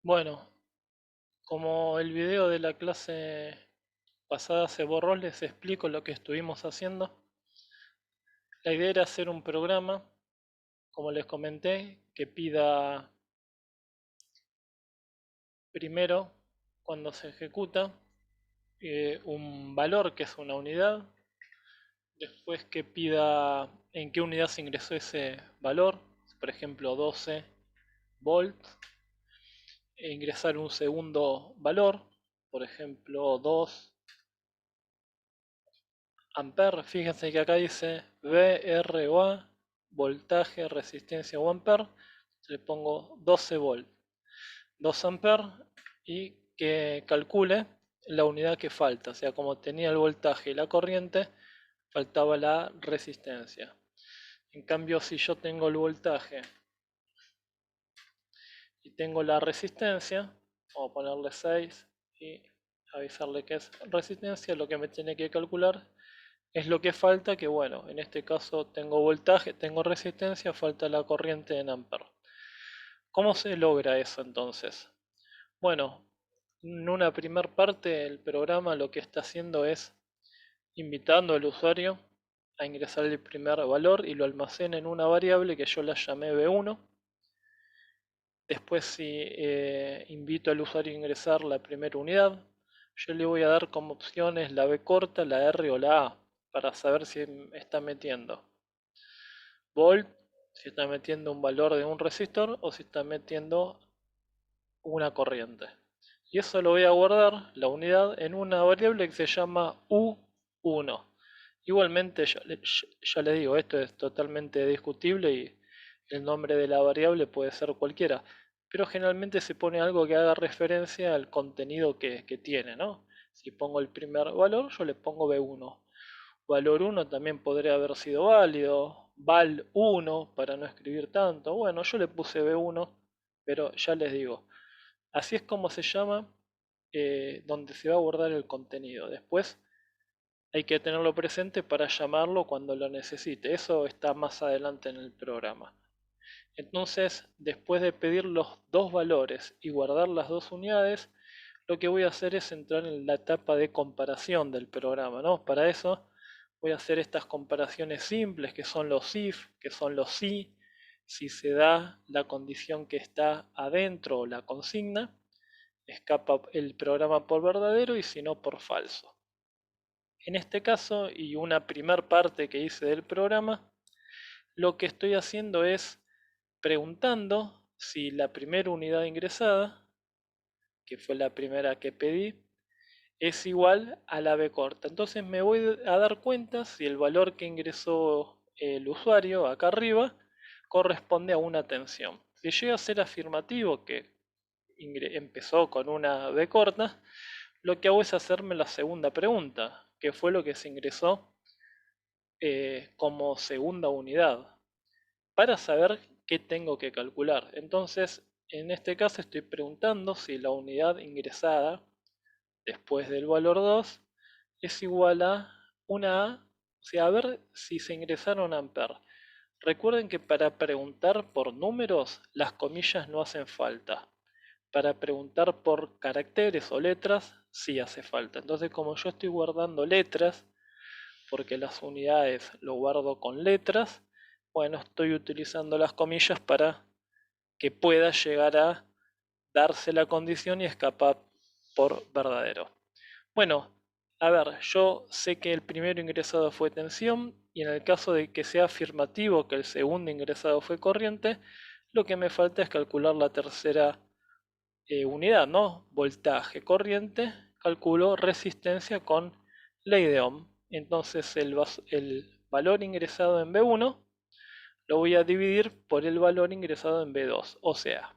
Bueno, como el video de la clase pasada se borró, les explico lo que estuvimos haciendo. La idea era hacer un programa, como les comenté, que pida primero, cuando se ejecuta, un valor que es una unidad, después que pida en qué unidad se ingresó ese valor, por ejemplo 12 volts, e ingresar un segundo valor, por ejemplo 2 Ampere. Fíjense que acá dice VROA, voltaje, resistencia o ampere. Le pongo 12 volt, 2 ampere y que calcule la unidad que falta. O sea, como tenía el voltaje y la corriente, faltaba la resistencia. En cambio, si yo tengo el voltaje y tengo la resistencia, vamos a ponerle 6 y avisarle que es resistencia, lo que me tiene que calcular es lo que falta, que bueno, en este caso tengo voltaje, tengo resistencia, falta la corriente en amperes. ¿Cómo se logra eso entonces? Bueno, en una primer parte el programa lo que está haciendo es invitando al usuario a ingresar el primer valor y lo almacena en una variable que yo la llamé B1. Después si invito al usuario a ingresar la primera unidad, yo le voy a dar como opciones la B corta, la R o la A para saber si está metiendo volt, si está metiendo un valor de un resistor o si está metiendo una corriente. Y eso lo voy a guardar, la unidad, en una variable que se llama U1. Igualmente, ya les digo, esto es totalmente discutible y el nombre de la variable puede ser cualquiera, pero generalmente se pone algo que haga referencia al contenido que tiene, ¿no? Si pongo el primer valor, yo le pongo B1. Valor 1 también podría haber sido válido, val 1 para no escribir tanto. Bueno, yo le puse B1, pero ya les digo, así es como se llama donde se va a guardar el contenido. Después hay que tenerlo presente para llamarlo cuando lo necesite. Eso está más adelante en el programa. Entonces, después de pedir los dos valores y guardar las dos unidades, lo que voy a hacer es entrar en la etapa de comparación del programa, ¿no? Para eso voy a hacer estas comparaciones simples que son los if, que son los si se da la condición que está adentro o la consigna, escapa el programa por verdadero y si no por falso. En este caso, y una primer parte que hice del programa, lo que estoy haciendo es preguntando si la primera unidad ingresada, que fue la primera que pedí, es igual a la B corta. Entonces me voy a dar cuenta si el valor que ingresó el usuario acá arriba corresponde a una tensión. Si llega a ser afirmativo, que empezó con una B corta, lo que hago es hacerme la segunda pregunta, que fue lo que se ingresó como segunda unidad, para saber qué tengo que calcular. Entonces, en este caso estoy preguntando si la unidad ingresada después del valor 2 es igual a una A, o sea, a ver si se ingresaron amperes. Recuerden que para preguntar por números las comillas no hacen falta. Para preguntar por caracteres o letras sí hace falta. Entonces como yo estoy guardando letras, porque las unidades lo guardo con letras, bueno, estoy utilizando las comillas para que pueda llegar a darse la condición y escapar por verdadero. Bueno, a ver, yo sé que el primero ingresado fue tensión y en el caso de que sea afirmativo que el segundo ingresado fue corriente, lo que me falta es calcular la tercera unidad, ¿no? Voltaje, corriente, calculo resistencia con ley de Ohm. Entonces el valor ingresado en B1 lo voy a dividir por el valor ingresado en B2, o sea,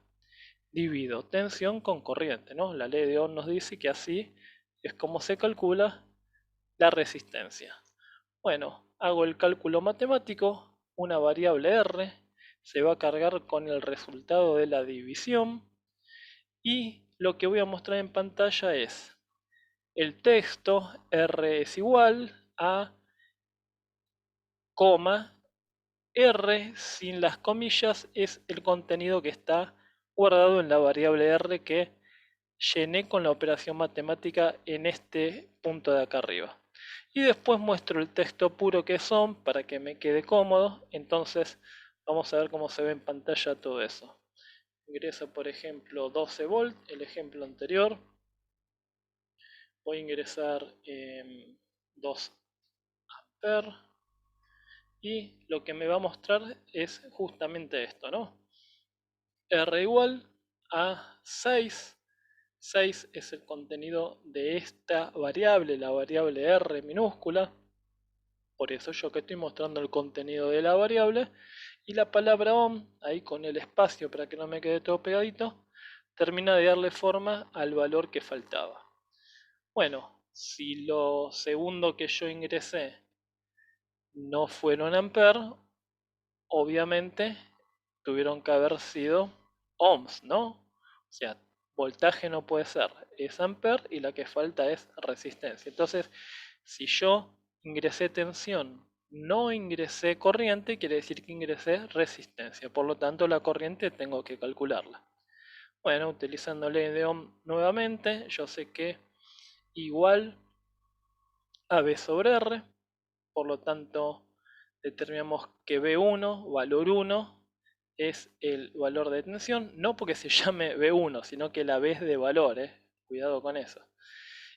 divido tensión con corriente, ¿no? La ley de Ohm nos dice que así es como se calcula la resistencia. Bueno, hago el cálculo matemático, una variable R se va a cargar con el resultado de la división y lo que voy a mostrar en pantalla es el texto R es igual a coma R sin las comillas es el contenido que está guardado en la variable R que llené con la operación matemática en este punto de acá arriba. Y después muestro el texto puro que son para que me quede cómodo. Entonces vamos a ver cómo se ve en pantalla todo eso. Ingreso por ejemplo 12 volt, el ejemplo anterior. Voy a ingresar 2 amperes. Y lo que me va a mostrar es justamente esto, ¿no? R igual a 6. 6 es el contenido de esta variable, la variable R minúscula. Por eso yo que estoy mostrando el contenido de la variable. Y la palabra ohm, ahí con el espacio para que no me quede todo pegadito, termina de darle forma al valor que faltaba. Bueno, si lo segundo que yo ingresé no fueron amperes, obviamente tuvieron que haber sido ohms, ¿no? O sea, voltaje no puede ser, es amper y la que falta es resistencia. Entonces, si yo ingresé tensión, no ingresé corriente, quiere decir que ingresé resistencia. Por lo tanto, la corriente tengo que calcularla. Bueno, utilizando ley de Ohm nuevamente, yo sé que igual a B sobre R, por lo tanto determinamos que B1, valor 1, es el valor de tensión, no porque se llame B1, sino que la B es de valor, cuidado con eso.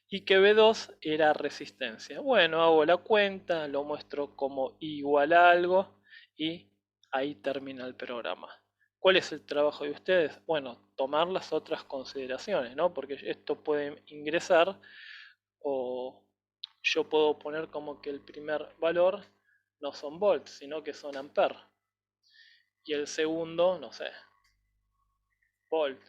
Y que B2 era resistencia. Bueno, hago la cuenta, lo muestro como igual a algo y ahí termina el programa. ¿Cuál es el trabajo de ustedes? Bueno, tomar las otras consideraciones, ¿no? Porque esto puede ingresar o yo puedo poner como que el primer valor no son volts, sino que son amperes. Y el segundo, no sé, volt.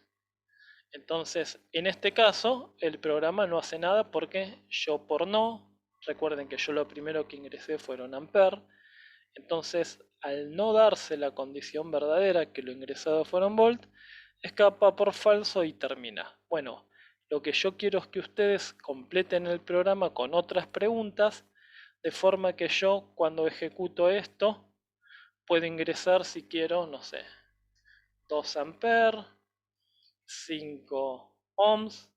Entonces, en este caso, el programa no hace nada porque yo por no, recuerden que yo lo primero que ingresé fueron amperes, entonces al no darse la condición verdadera que lo ingresado fueron volt, escapa por falso y termina. Bueno, lo que yo quiero es que ustedes completen el programa con otras preguntas, de forma que yo cuando ejecuto esto puedo ingresar si quiero, no sé, 2 amperes, 5 ohms,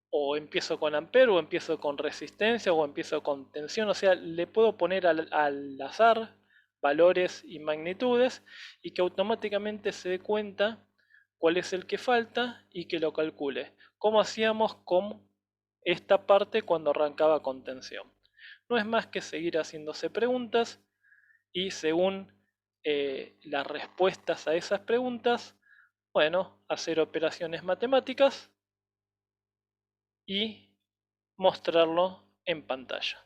o empiezo con ampere, o empiezo con resistencia, o empiezo con tensión, o sea, le puedo poner al azar valores y magnitudes y que automáticamente se dé cuenta cuál es el que falta y que lo calcule, como hacíamos con esta parte cuando arrancaba con tensión. No es más que seguir haciéndose preguntas y según las respuestas a esas preguntas, bueno, hacer operaciones matemáticas y mostrarlo en pantalla.